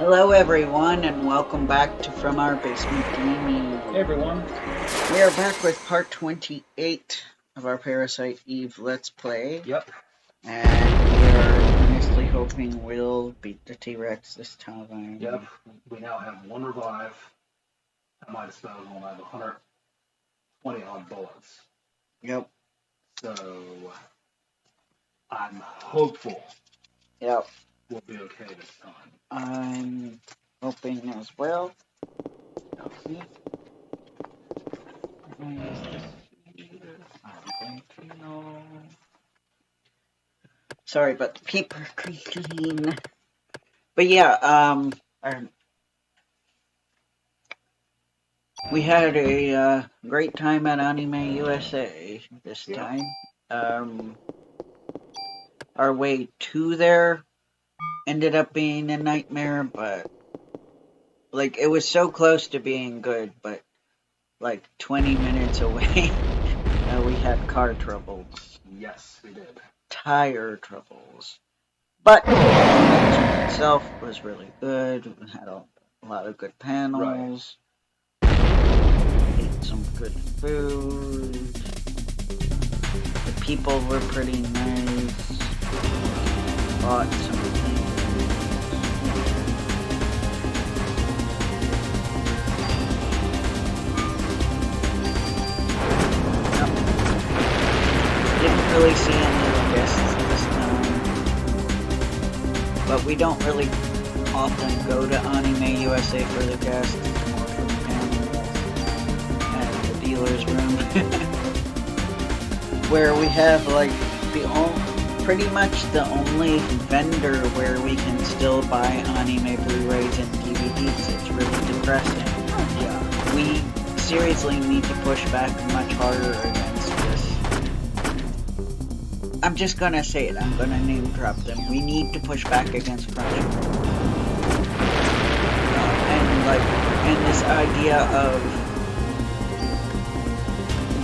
Hello, everyone, and welcome back to From Our Basement Gaming. Hey everyone. We are back with part 28 of our Parasite Eve Let's Play. Yep. And we are earnestly hoping we'll beat the T-Rex this time. Yep. We now have one revive. At my disposal, and I have 120 odd bullets. Yep. So I'm hopeful. Yep. We'll be okay this time. I'm hoping as well. Okay. I'm going to know. Sorry about the paper creaking. But yeah, we had a great time at Anime USA this time. Our way to there ended up being a nightmare, but like it was so close to being good, but like 20 minutes away, we had car troubles. Yes, we did. Tire troubles. But the convention itself was really good. We had a lot of good panels. Ate some good food. The people were pretty nice. Bought some things. Didn't really see any of the guests this time. But we don't really often go to Anime USA for the guests. It's more for the panels and the dealer's room. Where we have like pretty much the only vendor where we can still buy anime Blu-rays and DVDs. It's really depressing. Yeah. We seriously need to push back much harder against this. I'm just gonna say it. I'm gonna name drop them. We need to push back against Crunchyroll. And this idea of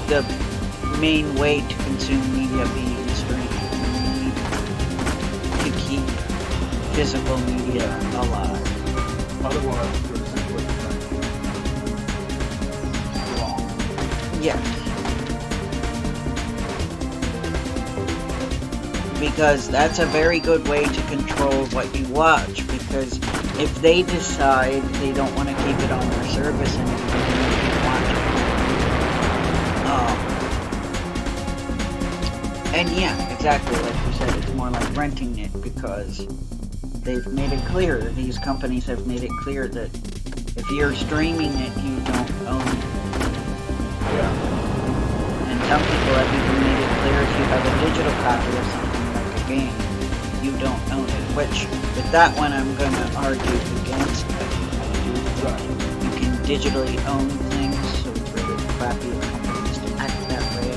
the main way to consume media being streaming. We need to keep physical media alive. Otherwise, we're essentially wrong. Yes. Because that's a very good way to control what you watch. Because if they decide they don't want to keep it on their service anymore, then you can watch it. And yeah, exactly like you said, it's more like renting it because they've made it clear, these companies have made it clear that if you're streaming it, you don't own it. Yeah. And some people have even made it clear if you have a digital copy of something like a game, you don't own it. Which, with that one, I'm going to argue against. I do think you can digitally own things, so it's really crappy of companies to act that way.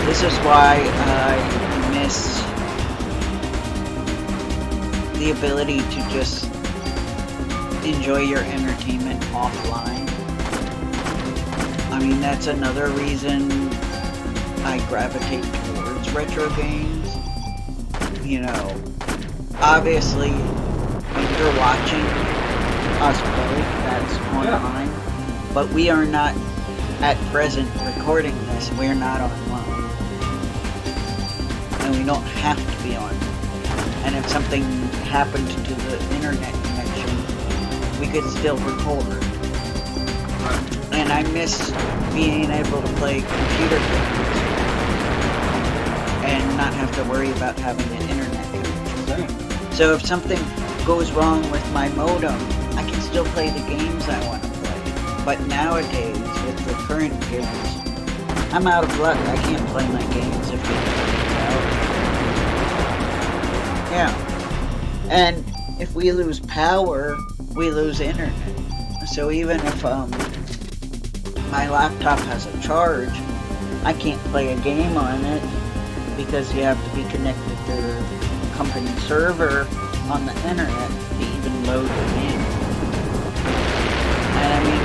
This is why I miss the ability to just enjoy your entertainment offline. I mean, that's another reason I gravitate towards retro games. You know, obviously, when you're watching us play, that's online. But we are not, at present, recording this. We're not online. And we don't have to be on. And if something happened to the internet connection, we could still record. And I miss being able to play computer games and not have to worry about having an internet connection. So if something goes wrong with my modem, I can still play the games I want to play. But nowadays, with the current games, I'm out of luck. I can't play my games if the internet's out. Yeah. And if we lose power, we lose internet. So even if my laptop has a charge, I can't play a game on it because you have to be connected to the company server on the internet to even load the game. And I mean,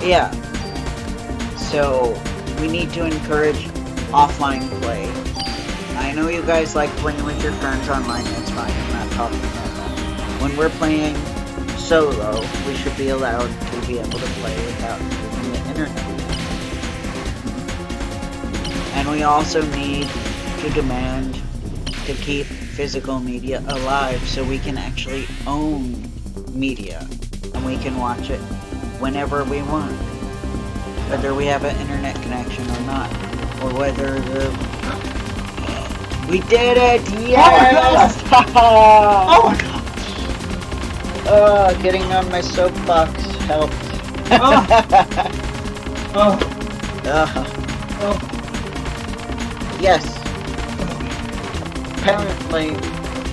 yeah. So we need to encourage offline play. I know you guys like playing with your friends online, that's fine, I'm not talking about that. When we're playing solo, we should be allowed to be able to play without using the internet. And we also need to demand to keep physical media alive so we can actually own media and we can watch it whenever we want, whether we have an internet connection or not, or whether we did it! Yes! Oh my god! Getting on my soapbox helped. Oh. Oh. Yes. Apparently,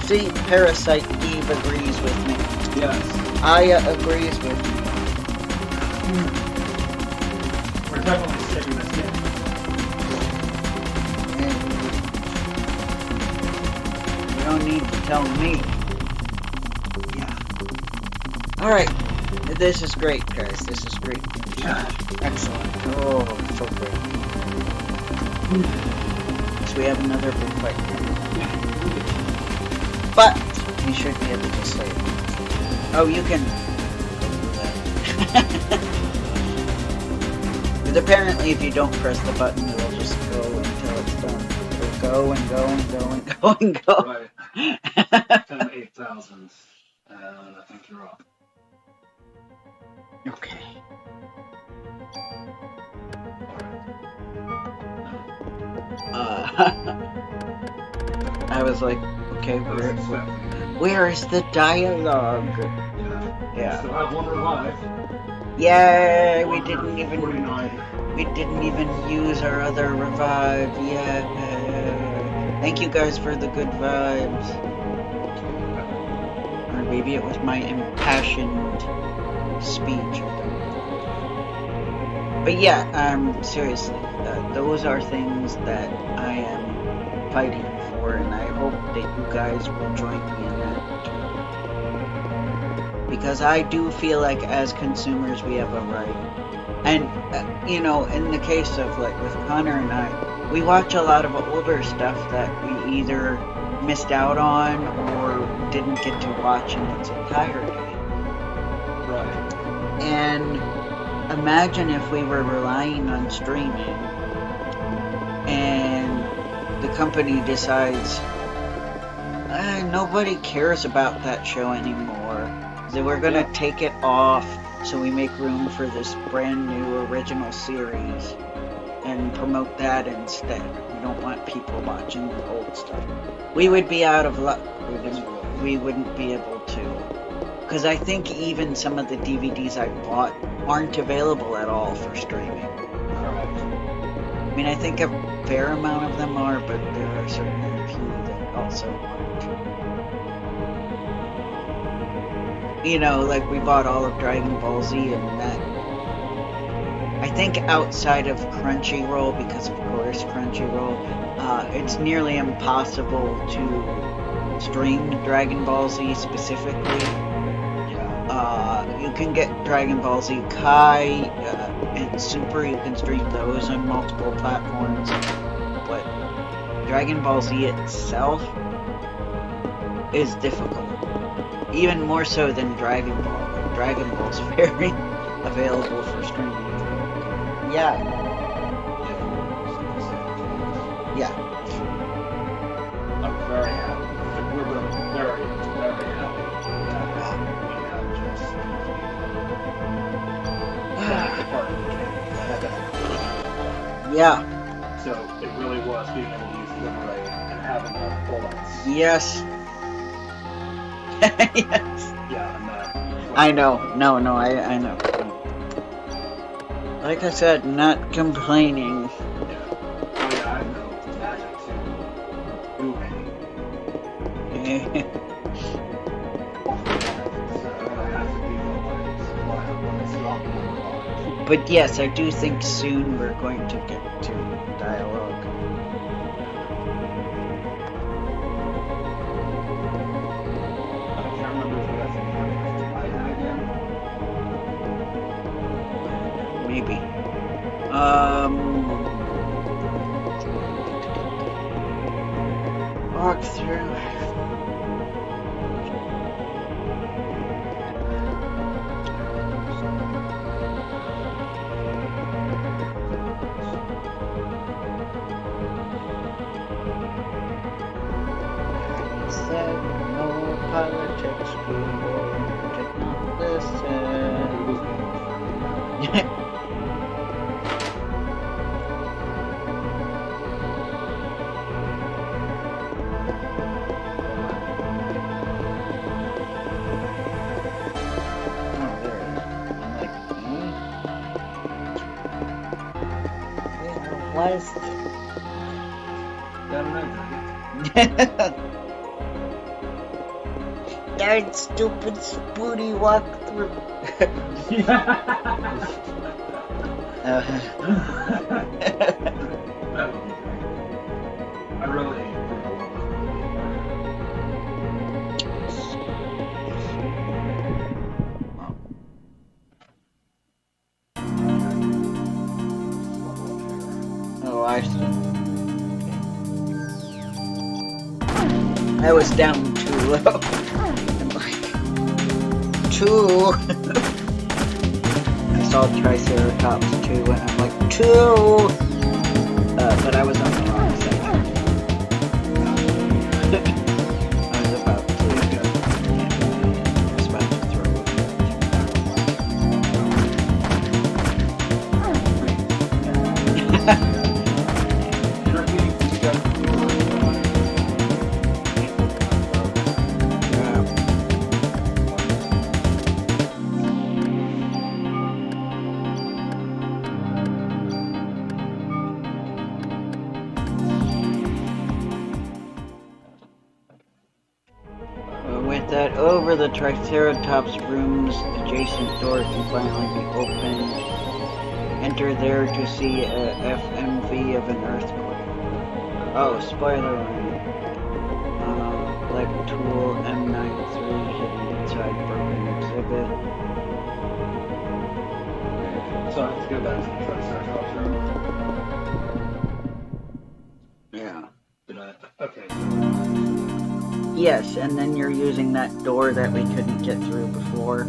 see, Parasite Eve agrees with me. Yes. Aya agrees with me. We're definitely saving this game. And you don't need to tell me. Yeah. Alright. This is great, guys. This is great. Yeah. Excellent. Oh, so great. So we have another big fight coming. But we should be able to save it. Oh, you can do that. Because apparently if you don't press the button, it'll just go until it's done. It'll go and go and go and go and go. Right. 8,000. And I think you're up. Okay. I was like, okay, where is the dialogue? Yeah. Still have one revive. Yay! We didn't even 49. We didn't even use our other revive. Yeah. Thank you guys for the good vibes. Or maybe it was my impassioned speech. But yeah, seriously, those are things that I am fighting for, and I hope that you guys will join me in that too. Because I do feel like as consumers we have a right. And, you know, in the case of, like, with Connor and I, we watch a lot of older stuff that we either missed out on or didn't get to watch in its entirety. Right. And imagine if we were relying on streaming and the company decides nobody cares about that show anymore, so we're gonna take it off so we make room for this brand new original series and promote that instead. We don't want people watching the old stuff. We would be out of luck. We wouldn't be able to. Because I think even some of the DVDs I bought aren't available at all for streaming. I mean, I think a fair amount of them are, but there are certainly a few that also aren't. You know, like we bought all of Dragon Ball Z, and that, I think outside of Crunchyroll, because of course Crunchyroll, it's nearly impossible to stream Dragon Ball Z specifically. You can get Dragon Ball Z Kai and Super, you can stream those on multiple platforms, but Dragon Ball Z itself is difficult. Even more so than Dragon Ball. Dragon Ball's very available for streaming. Yeah. Yeah. I'm very happy. We're very, very happy that we have just Yeah. So it really was being able to use Liberate and having enough bullets. Yes. Yes. Yeah, and that. I know. No, I know. Like I said, not complaining. Yeah. Oh yeah, I know magic too. But yes, I do think soon we're going to get to dialogue. I can't remember if we got to try that again. Maybe. Walk through. I said no politics, Google. Did not listen. Was that stupid spooty walkthrough? I really Oh, I see. I was down too low. I'm like, two. I saw Triceratops too, and I'm like, two. But I was on the wrong side. I was about to. I was about to throw it. With that over, the Triceratops room's adjacent door can finally be opened. Enter there to see a FMV of an earthquake. Oh, spoiler warning. Like tool M93 hidden inside broken exhibit. So I have to go back to the Triceratops room. Yeah. Did I? Okay. Yes, and then you're using that door that we couldn't get through before.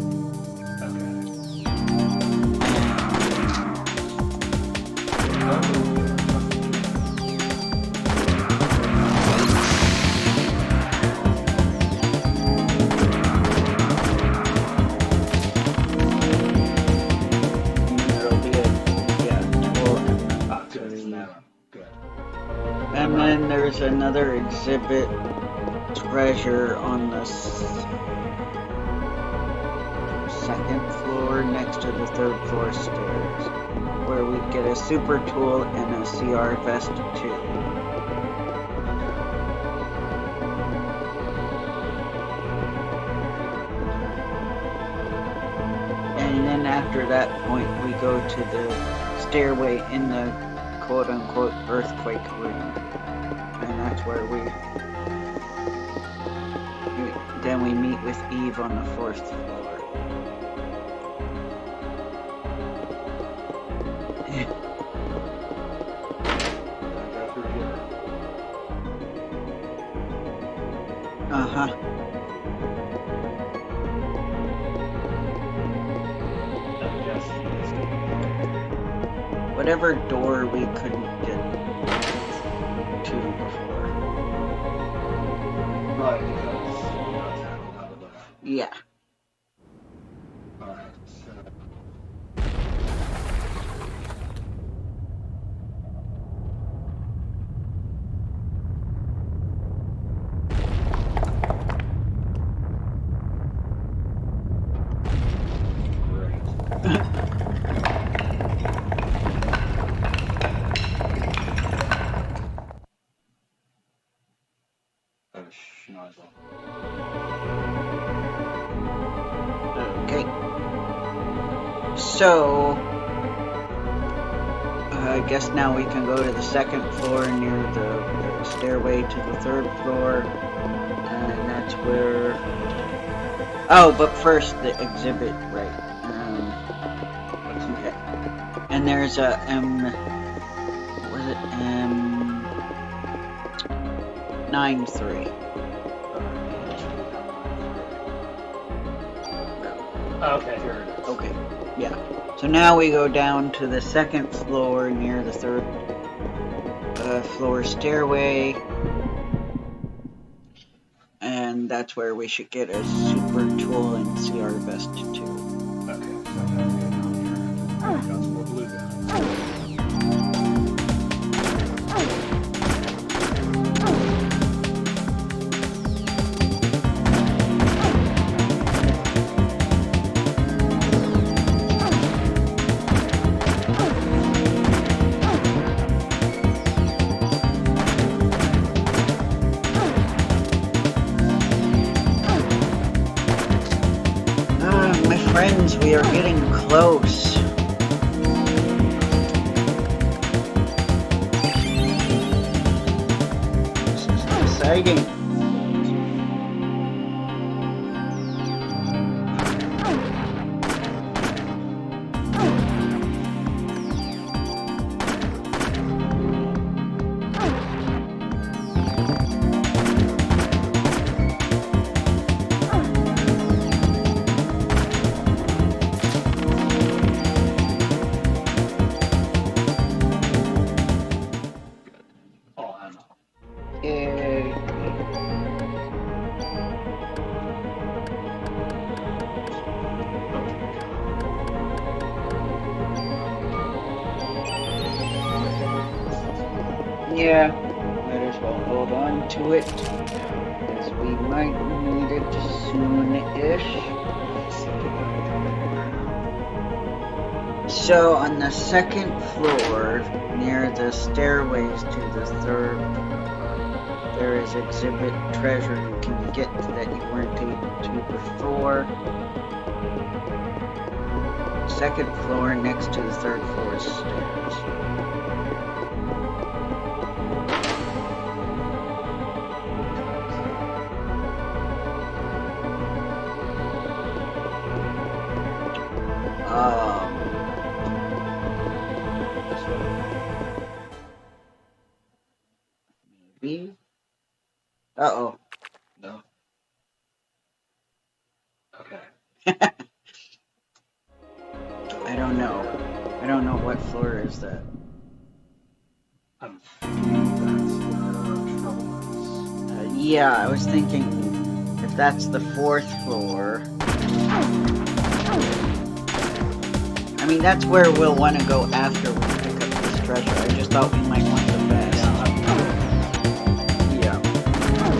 And then there's another exhibit treasure on the second floor next to the third floor stairs, where we get a super tool and a CR vest too. And then after that point we go to the stairway in the quote-unquote earthquake room. And that's where then we meet with Eve on the fourth floor. Uh-huh. Whatever door we couldn't get to before. Right, because out of the... Yeah. Alright, so... Okay. So, I guess now we can go to the second floor near the stairway to the third floor. And that's where... Oh, but first the exhibit, right. Okay. And And there's a what was it? M93. Okay, here it is. Okay, yeah. So now we go down to the second floor near the third floor stairway. And that's where we should get a super tool and see our best too. Okay, so I gotta get down here. Got some more blue guys. My friends, we are getting close. This is exciting. Oh, I know. Yay. Yeah, might as well hold on to it, as we might need it soon-ish. So on the second floor, near the stairways to the third, there is exhibit treasure you can get that you weren't able to before. Second floor next to the third floor stairs. Maybe? Uh-oh. No. Okay. I don't know. I don't know what floor is that. I'm thinking that's where trouble is. Yeah, I was thinking if that's the fourth floor. I mean, that's where we'll want to go after we pick up this treasure. I just thought we might want the best. Yeah.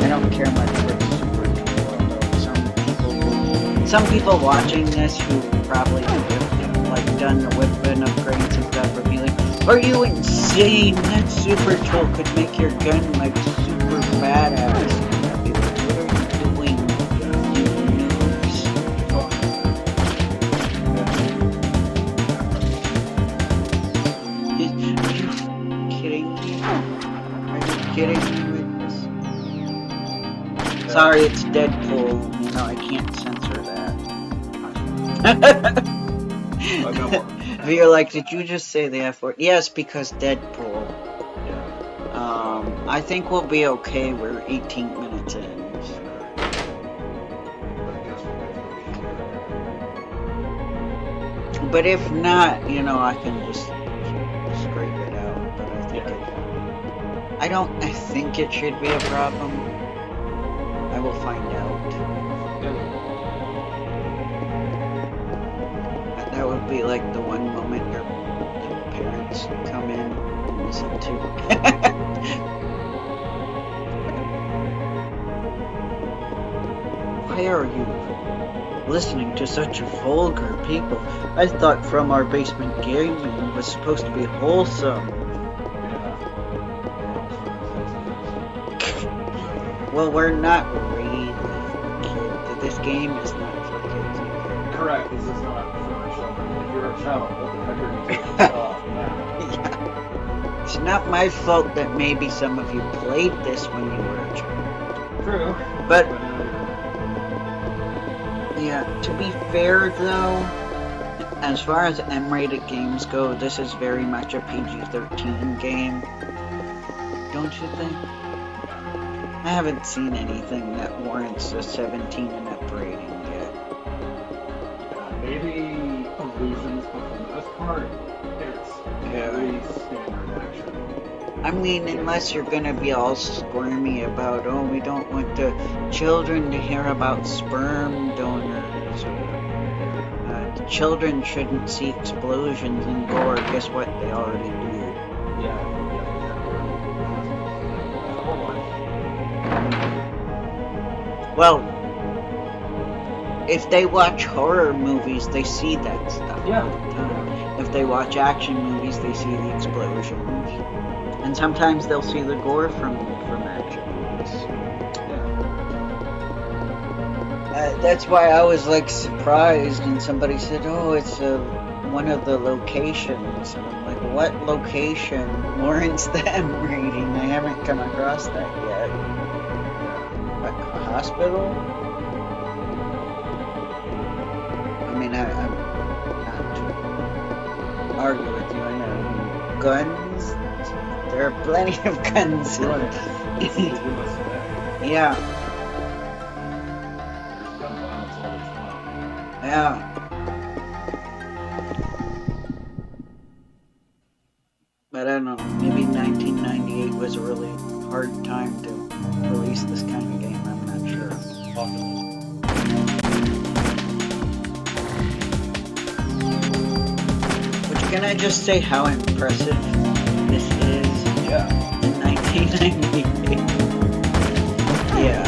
I don't care much for the super tool, although some people watching this who probably have like done the weapon upgrades and stuff are feeling, are you insane? That super tool could make your gun like super badass. I'd be like, what are you doing, you noobs? Are you kidding me? Are you kidding me with this? Sorry, it's Deadpool. You know, I can't censor that. I got one. You're like, did you just say the F word? Yes, because Deadpool. Yeah. I think we'll be okay. We're 18 minutes in. But if not, you know, I can just scrape it out. But I think I think it should be a problem. I will find out. That would be like the one moment your parents come in and listen to. Why are you listening to such vulgar people? I thought From Our Basement Gaming was supposed to be wholesome. Well, we're not really for kids. This game is not for kids either. Correct, this is not for children. If you're a child, what the heck are you doing? Yeah. It's not my fault that maybe some of you played this when you were a child. True. But yeah, to be fair though, as far as M-rated games go, this is very much a PG-13 game. Don't you think? I haven't seen anything that warrants a 17 and up rating yet. Maybe Illusions, but for the most part, it's very standard action. I mean, unless you're gonna be all squirmy about, oh, we don't want the children to hear about sperm donors, or the children shouldn't see explosions and gore. Guess what? They already do. Well, if they watch horror movies, they see that stuff all the time. If they watch action movies, they see the explosions. And sometimes they'll see the gore from action movies. That's why I was like surprised, and somebody said, "Oh, it's one of the locations," and I'm like, "What location warrants the M rating? I haven't come across that yet." A hospital? I mean, I'm not to argue with you. I know guns. There are plenty of guns. Yeah. Yeah. But I don't know, maybe 1998 was a really hard time to release this kind of game, I'm not sure. But can I just say how impressive this is? In 1998. Yeah.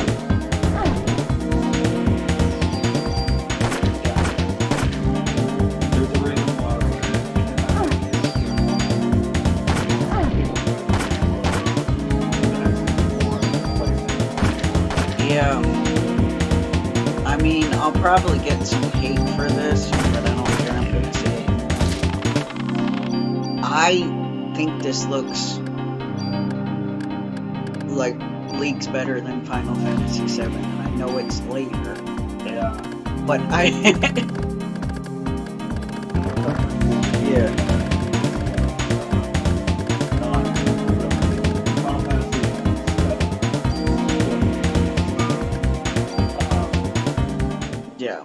Yeah. I mean, I'll probably get some hate for this, but I don't care, I'm gonna say it. I think this looks like leagues better than Final Fantasy VII, and I know it's later. Yeah. But I... yeah. Yeah.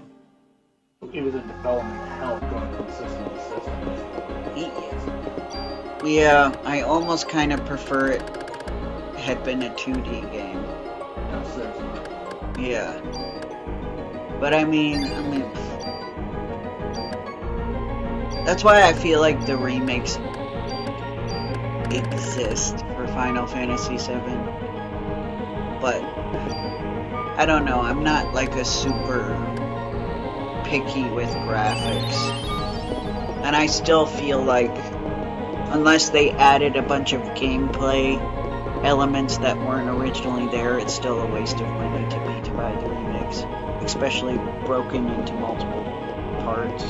It was in development hell going from system to system. Yeah, I almost kind of prefer it had been a 2D game. Yeah. But I mean, that's why I feel like the remakes exist for Final Fantasy VII. But I don't know, I'm not like a super picky with graphics. And I still feel like unless they added a bunch of gameplay elements that weren't originally there, it's still a waste of money to me to buy the remakes, especially broken into multiple parts.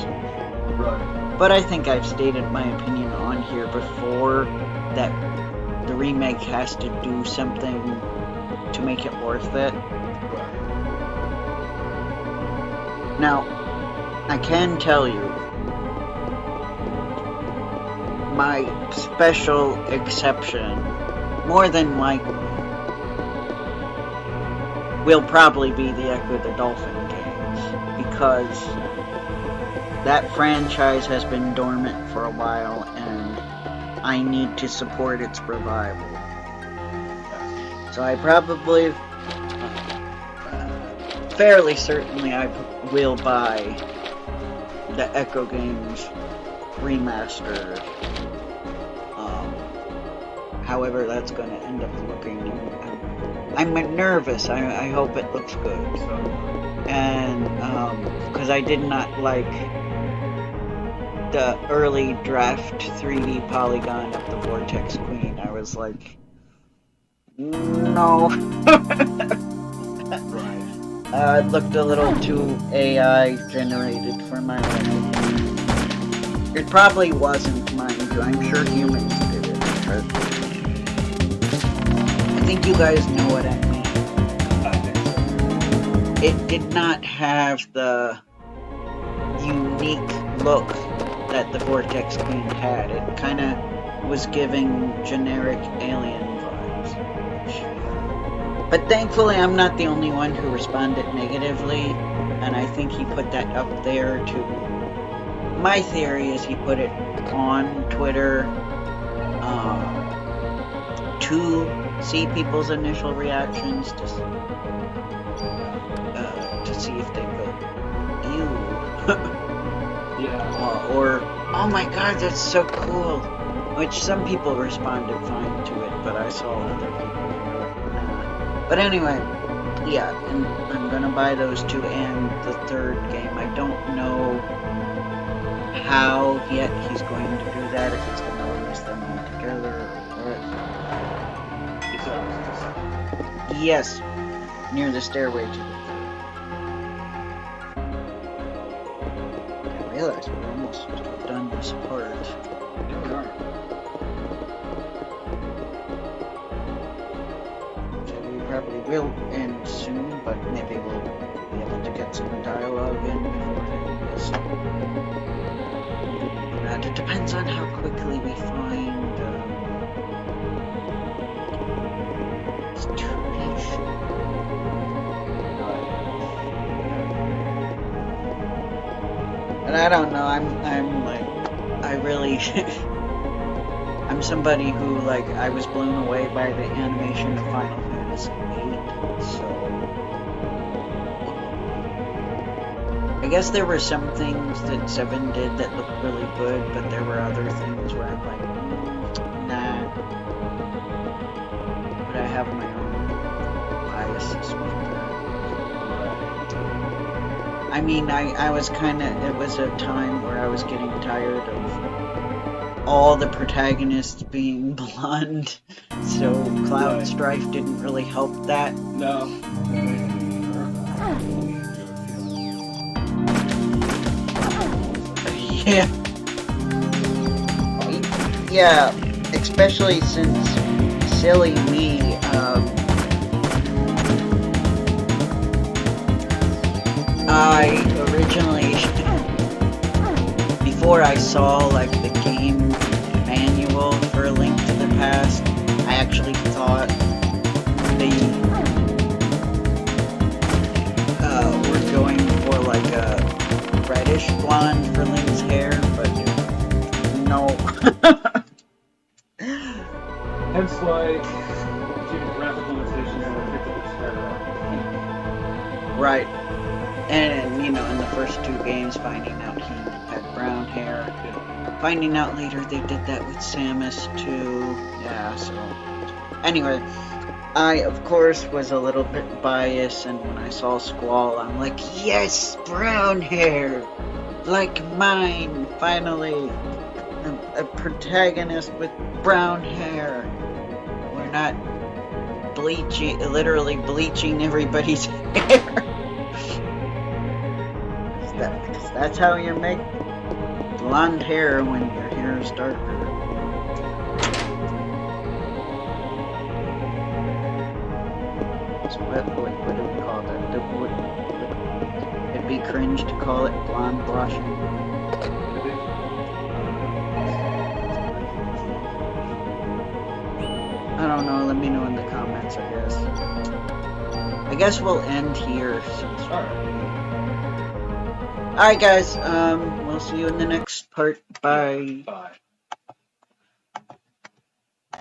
Right. But I think I've stated my opinion on here before that the remake has to do something to make it worth it. Now, I can tell you, my special exception, more than likely, will probably be the Echo the Dolphin games, because that franchise has been dormant for a while, and I need to support its revival. So I probably, fairly certainly, I will buy the Echo games remaster. However that's going to end up looking. I'm nervous. I hope it looks good. And because I did not like the early draft 3D polygon of the Vortex Queen. I was like, no. It looked a little too AI generated for my liking. It probably wasn't, mind you. I'm sure humans did it. But I think you guys know what I mean. It did not have the unique look that the Vortex Queen had. It kind of was giving generic alien vibes. But thankfully, I'm not the only one who responded negatively, and I think he put that up there to... My theory is he put it on Twitter to see people's initial reactions, to see if they go, ew. Yeah. Or, oh my god, that's so cool. Which some people responded fine to it, but I saw other people who were like, nah. But anyway, yeah, and I'm gonna buy those two and the third game. I don't know how yet he's going to do that, if he's gonna release them all together or what. Yes, near the stairway to the third. I realize we're almost done this part. Here we are. So we probably will end soon, but maybe we'll be able to get some dialogue in before this. It depends on how quickly we find tradition. And I don't know, I'm like, I really, I'm somebody who, like, I was blown away by the animation of Final Fantasy VIII, so... I guess there were some things that 7 did that looked really good, but there were other things where I'm like, nah. But I have my own biases with that. I mean, I was kind of, it was a time where I was getting tired of all the protagonists being blonde, so Cloud Strife didn't really help that. No. Yeah. Yeah, especially since silly me, I originally, before I saw like the game manual for A Link to the Past, I actually thought they were going for like a reddish blonde for Link's hair, but no. Hence why, due to graphic limitations, I picked up his hair. Right. And, you know, in the first 2 games, finding out he had brown hair. Yeah. Finding out later they did that with Samus, too. Yeah, so... Anyway, I, of course, was a little bit biased, and when I saw Squall, I'm like, yes, brown hair! Like mine, finally! A protagonist with brown hair. We're not bleaching, literally bleaching everybody's hair. Because that's how you make blonde hair when your hair is darker. So what do we call that? It'd be cringe to call it blonde washing. I don't know, let me know in the comments, I guess. I guess we'll end here since... Alright guys, we'll see you in the next part. Bye. Bye.